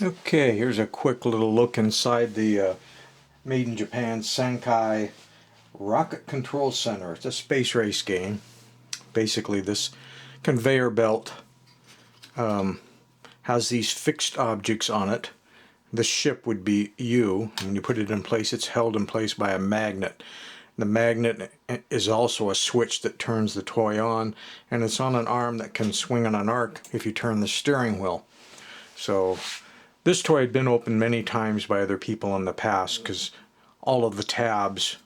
Okay, here's a quick little look inside the made in Japan Sanki Rocket Control Center. It's a space race game. Basically, this conveyor belt has these fixed objects on it. The ship would be you. When you put it in place, it's held in place by a magnet. The magnet is also a switch that turns the toy on, and it's on an arm that can swing on an arc if you turn the steering wheel. So this toy had been opened many times by other people in the past because all of the tabs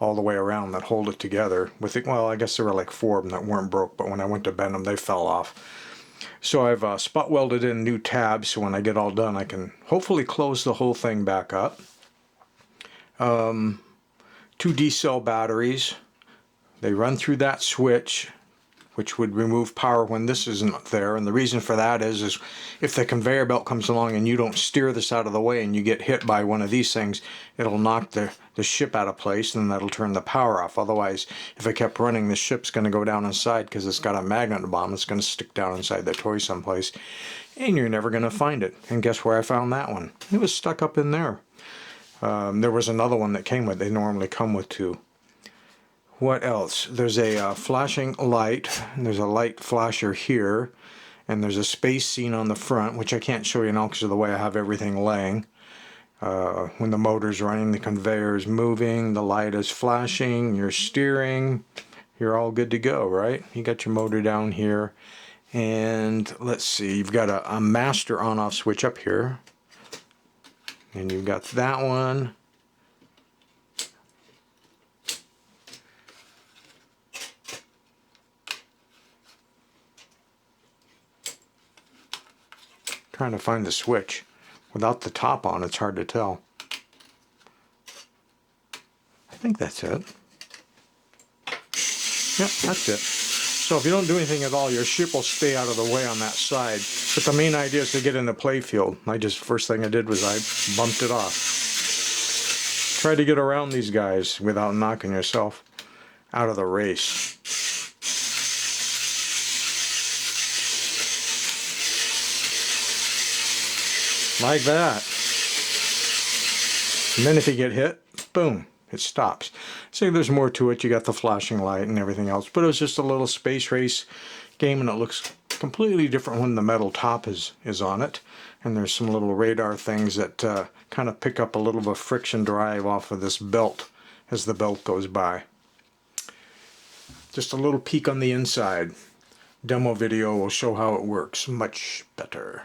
all the way around that hold it together with it, well, I guess there were like 4 of them that weren't broke, but when I went to bend them they fell off. So I've spot welded in new tabs, so when I get all done I can hopefully close the whole thing back up. 2 D-cell batteries. They run through that switch, which would remove power when this isn't there. And the reason for that is if the conveyor belt comes along and you don't steer this out of the way and you get hit by one of these things, it'll knock the ship out of place, and that'll turn the power off. Otherwise, if it kept running, the ship's going to go down inside because it's got a magnet bomb. It's going to stick down inside the toy someplace, and you're never going to find it. And guess where I found that one? It was stuck up in there. There was another one that came with. They normally come with 2. What else? There's a flashing light, and there's a light flasher here, and there's a space scene on the front, which I can't show you now because of the way I have everything laying. When the motor's running, the conveyor is moving, the light is flashing, you're steering, you're all good to go, right? You got your motor down here, and let's see, you've got a master on-off switch up here, and you've got that one. Trying to find the switch. Without the top on, it's hard to tell. I think that's it. Yep, that's it. So if you don't do anything at all, your ship will stay out of the way on that side. But the main idea is to get in the playfield. First thing I did was I bumped it off. Try to get around these guys without knocking yourself out of the race. Like that. And then if you get hit, boom, it stops. See, there's more to it. You got the flashing light and everything else, but it was just a little space race game, and it looks completely different when the metal top is on it. And there's some little radar things that kind of pick up a little bit of friction drive off of this belt as the belt goes by. Just a little peek on the inside. Demo video will show how it works much better.